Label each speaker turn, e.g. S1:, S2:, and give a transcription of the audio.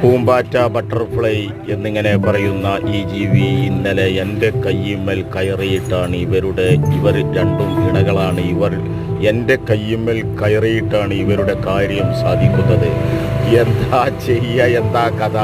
S1: പൂമ്പാറ്റ, butterfly എന്നിങ്ങനെ പറയുന്ന ഈ ജീവി ഇന്നലെ എൻ്റെ കയ്യിന്മേൽ കയറിയിട്ടാണ് ഇവർ രണ്ടും ഇണകളാണ്. എൻ്റെ കയ്യിന്മേൽ കയറിയിട്ടാണ് ഇവരുടെ കാര്യം സാധിക്കുന്നത്. എന്താ ചെയ്യുക, എന്താ കഥ?